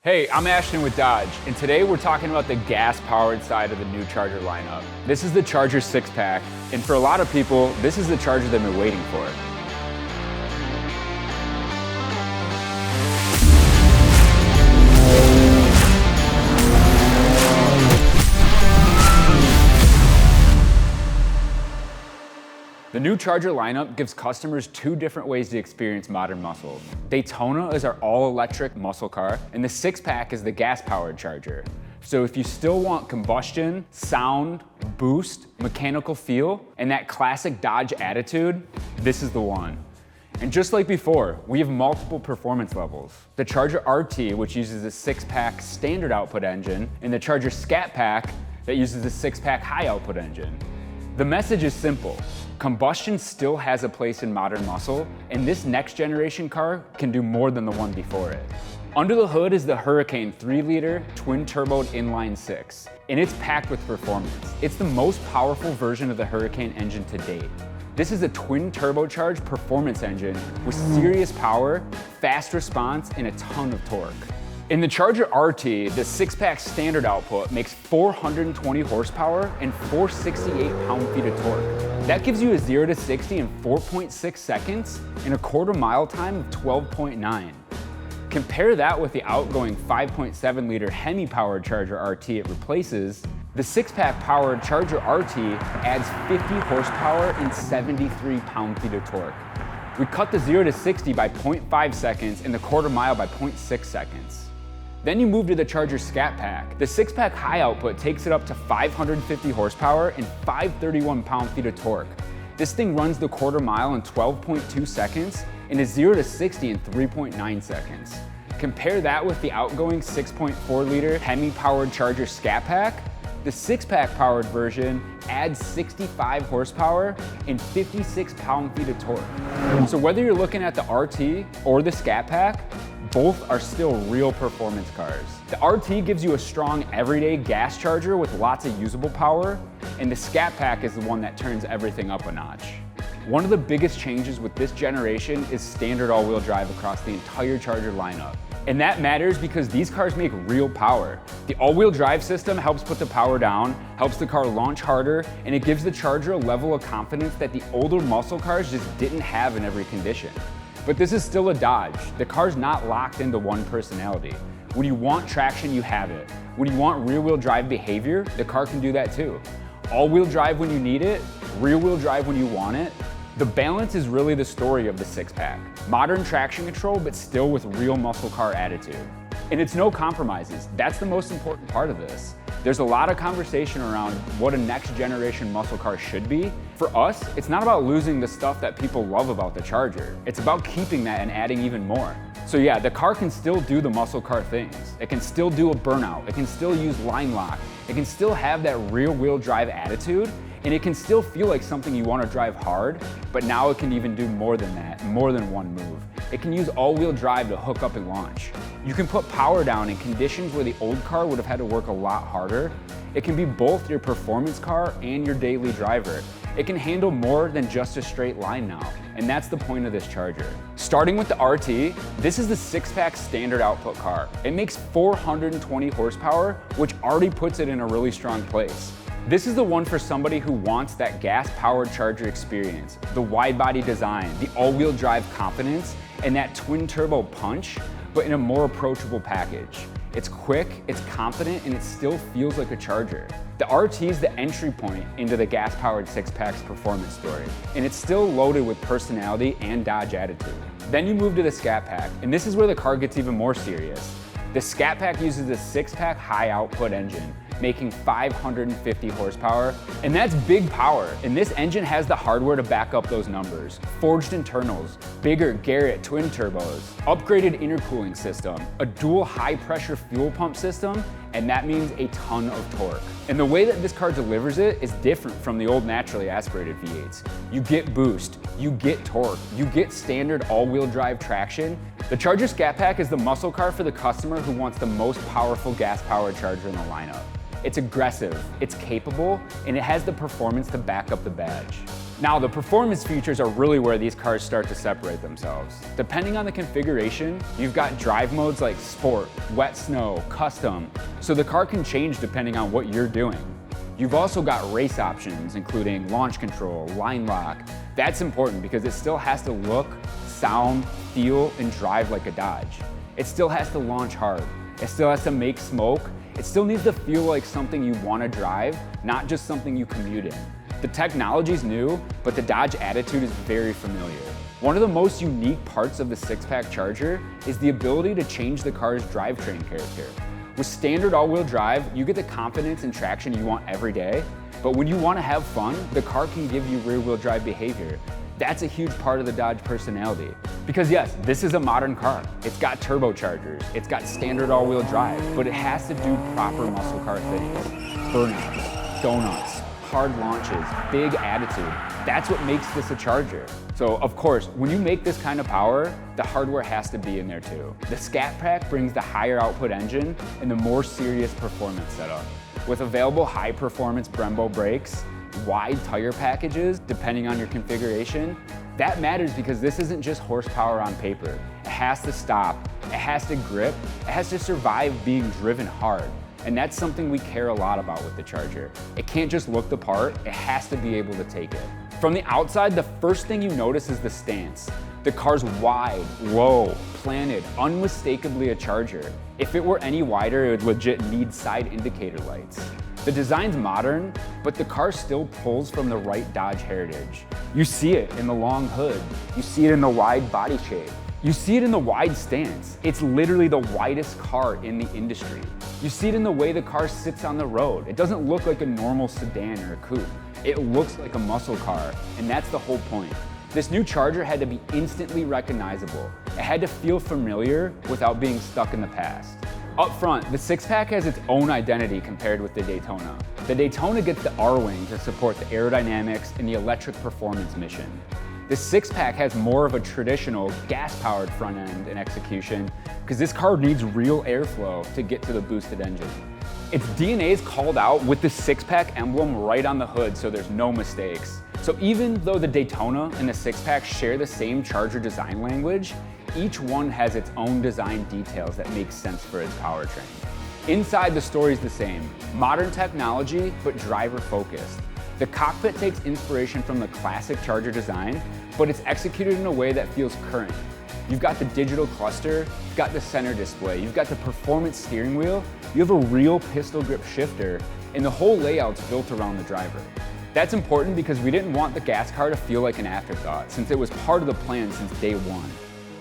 Hey, I'm Ashton with Dodge, and today we're talking about the gas-powered side of the new Charger lineup. This is the Charger Six-Pack, and for a lot of people, this is the Charger they've been waiting for. The new Charger lineup gives customers two different ways to experience modern muscle. Daytona is our all-electric muscle car, and the Six-Pack is the gas-powered Charger. So if you still want combustion, sound, boost, mechanical feel, and that classic Dodge attitude, this is the one. And just like before, we have multiple performance levels. The Charger RT, which uses a Six-Pack standard output engine, and the Charger Scat Pack that uses a Six-Pack high output engine. The message is simple. Combustion still has a place in modern muscle, and this next generation car can do more than the one before it. Under the hood is the Hurricane 3-liter twin-turbo inline six, and it's packed with performance. It's the most powerful version of the Hurricane engine to date. This is a twin turbocharged performance engine with serious power, fast response, and a ton of torque. In the Charger RT, the Six-Pack standard output makes 420 horsepower and 468 pound-feet of torque. That gives you a 0 to 60 in 4.6 seconds and a quarter mile time of 12.9. Compare that with the outgoing 5.7 liter Hemi-powered Charger RT it replaces. The Six-Pack powered Charger RT adds 50 horsepower and 73 pound-feet of torque. We cut the 0 to 60 by 0.5 seconds and the quarter mile by 0.6 seconds. Then you move to the Charger Scat Pack. The Six-Pack high output takes it up to 550 horsepower and 531 pound-feet of torque. This thing runs the quarter mile in 12.2 seconds and is 0 to 60 in 3.9 seconds. Compare that with the outgoing 6.4 liter Hemi-powered Charger Scat Pack. The Six-Pack powered version adds 65 horsepower and 56 pound-feet of torque. So whether you're looking at the RT or the Scat Pack, both are still real performance cars. The RT gives you a strong everyday gas charger with lots of usable power, and the Scat Pack is the one that turns everything up a notch. One of the biggest changes with this generation is standard all-wheel drive across the entire Charger lineup. And that matters because these cars make real power. The all-wheel drive system helps put the power down, helps the car launch harder, and it gives the Charger a level of confidence that the older muscle cars just didn't have in every condition. But this is still a Dodge. The car's not locked into one personality. When you want traction, you have it. When you want rear-wheel drive behavior, the car can do that too. All-wheel drive when you need it, rear-wheel drive when you want it. The balance is really the story of the Six-Pack. Modern traction control, but still with real muscle car attitude. And it's no compromises. That's the most important part of this. There's a lot of conversation around what a next generation muscle car should be. For us, it's not about losing the stuff that people love about the Charger. It's about keeping that and adding even more. So yeah, the car can still do the muscle car things. It can still do a burnout. It can still use line lock. It can still have that rear-wheel drive attitude. And it can still feel like something you want to drive hard, but now it can even do more than that, more than one move. It can use all-wheel drive to hook up and launch. You can put power down in conditions where the old car would have had to work a lot harder. It can be both your performance car and your daily driver. It can handle more than just a straight line now, and that's the point of this Charger. Starting with the RT, this is the Six-Pack standard output car. It makes 420 horsepower, which already puts it in a really strong place. This is the one for somebody who wants that gas-powered Charger experience, the wide-body design, the all-wheel drive confidence, and that twin-turbo punch, but in a more approachable package. It's quick, it's confident, and it still feels like a Charger. The RT is the entry point into the gas-powered Six-Pack's performance story, and it's still loaded with personality and Dodge attitude. Then you move to the Scat Pack, and this is where the car gets even more serious. The Scat Pack uses a Six-Pack high-output engine, making 550 horsepower, and that's big power. And this engine has the hardware to back up those numbers. Forged internals, bigger Garrett twin turbos, upgraded intercooling system, a dual high pressure fuel pump system, and that means a ton of torque. And the way that this car delivers it is different from the old naturally aspirated V8s. You get boost, you get torque, you get standard all-wheel drive traction. The Charger Scat Pack is the muscle car for the customer who wants the most powerful gas-powered Charger in the lineup. It's aggressive, it's capable, and it has the performance to back up the badge. Now, the performance features are really where these cars start to separate themselves. Depending on the configuration, you've got drive modes like Sport, Wet Snow, Custom, so the car can change depending on what you're doing. You've also got race options, including launch control, line lock. That's important because it still has to look, sound, feel, and drive like a Dodge. It still has to launch hard. It still has to make smoke. It still needs to feel like something you want to drive, not just something you commute in. The technology's new, but the Dodge attitude is very familiar. One of the most unique parts of the six-pack Charger is the ability to change the car's drivetrain character. With standard all-wheel drive, you get the confidence and traction you want every day, but when you want to have fun, the car can give you rear-wheel drive behavior. That's a huge part of the Dodge personality. Because yes, this is a modern car. It's got turbochargers, it's got standard all-wheel drive, but it has to do proper muscle car things. Burnouts, donuts, hard launches, big attitude. That's what makes this a Charger. So of course, when you make this kind of power, the hardware has to be in there too. The Scat Pack brings the higher output engine and the more serious performance setup. With available high performance Brembo brakes, wide tire packages, depending on your configuration, that matters because this isn't just horsepower on paper. It has to stop, it has to grip, it has to survive being driven hard. And that's something we care a lot about with the Charger. It can't just look the part, it has to be able to take it. From the outside, the first thing you notice is the stance. The car's wide, low, planted, unmistakably a Charger. If it were any wider, it would legit need side indicator lights. The design's modern, but the car still pulls from the right Dodge heritage. You see it in the long hood. You see it in the wide body shape. You see it in the wide stance. It's literally the widest car in the industry. You see it in the way the car sits on the road. It doesn't look like a normal sedan or a coupe. It looks like a muscle car, and that's the whole point. This new Charger had to be instantly recognizable. It had to feel familiar without being stuck in the past. Up front, the six-pack has its own identity compared with the Daytona. The Daytona gets the R-Wing to support the aerodynamics and the electric performance mission. The six-pack has more of a traditional gas-powered front end and execution because this car needs real airflow to get to the boosted engine. Its DNA is called out with the six-pack emblem right on the hood so there's no mistakes. So even though the Daytona and the six-pack share the same Charger design language, each one has its own design details that make sense for its powertrain. Inside, the story's the same. Modern technology, but driver-focused. The cockpit takes inspiration from the classic Charger design, but it's executed in a way that feels current. You've got the digital cluster, you've got the center display, you've got the performance steering wheel, you have a real pistol grip shifter, and the whole layout's built around the driver. That's important because we didn't want the gas car to feel like an afterthought, since it was part of the plan since day one.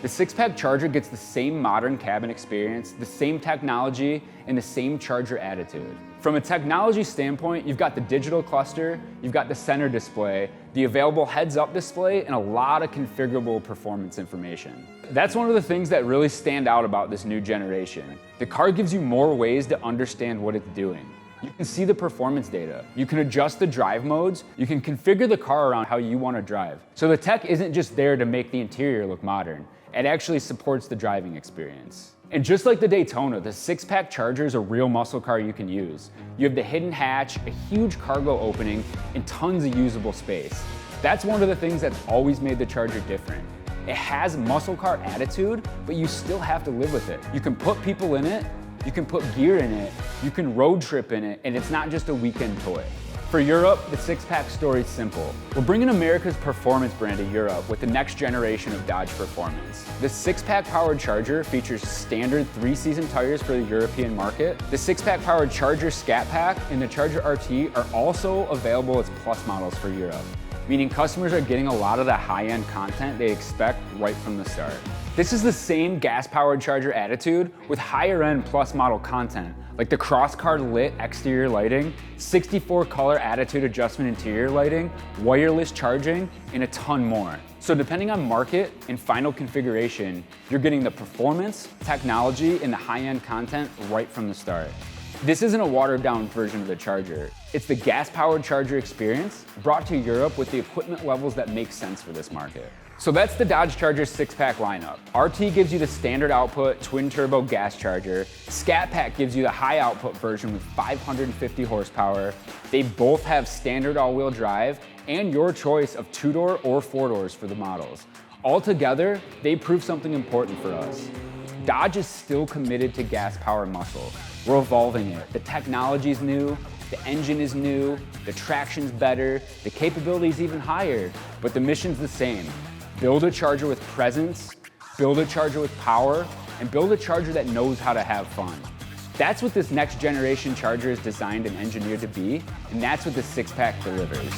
The six-pack Charger gets the same modern cabin experience, the same technology, and the same Charger attitude. From a technology standpoint, you've got the digital cluster, you've got the center display, the available heads-up display, and a lot of configurable performance information. That's one of the things that really stand out about this new generation. The car gives you more ways to understand what it's doing. You can see the performance data. You can adjust the drive modes. You can configure the car around how you want to drive. So the tech isn't just there to make the interior look modern. It actually supports the driving experience. And just like the Daytona, the six-pack Charger is a real muscle car you can use. You have the hidden hatch, a huge cargo opening, and tons of usable space. That's one of the things that's always made the Charger different. It has muscle car attitude, but you still have to live with it. You can put people in it, you can put gear in it, you can road trip in it, and it's not just a weekend toy. For Europe, the six-pack story is simple. We're bringing America's performance brand to Europe with the next generation of Dodge performance. The six-pack powered Charger features standard 3-season tires for the European market. The six-pack powered Charger Scat Pack and the Charger RT are also available as plus models for Europe, meaning customers are getting a lot of the high-end content they expect right from the start. This is the same gas-powered Charger attitude with higher-end plus model content, like the cross-car lit exterior lighting, 64 color attitude adjustment interior lighting, wireless charging, and a ton more. So depending on market and final configuration, you're getting the performance, technology, and the high-end content right from the start. This isn't a watered-down version of the Charger. It's the gas-powered Charger experience brought to Europe with the equipment levels that make sense for this market. So that's the Dodge Charger six-pack lineup. RT gives you the standard output twin-turbo gas charger. Scat Pack gives you the high-output version with 550 horsepower. They both have standard all-wheel drive and your choice of 2-door or 4-doors for the models. Altogether, they prove something important for us. Dodge is still committed to gas power muscle. We're evolving it. The technology's new, the engine is new, the traction's better, the capability's even higher, but the mission's the same. Build a Charger with presence, build a Charger with power, and build a Charger that knows how to have fun. That's what this next generation Charger is designed and engineered to be, and that's what the 6-pack delivers.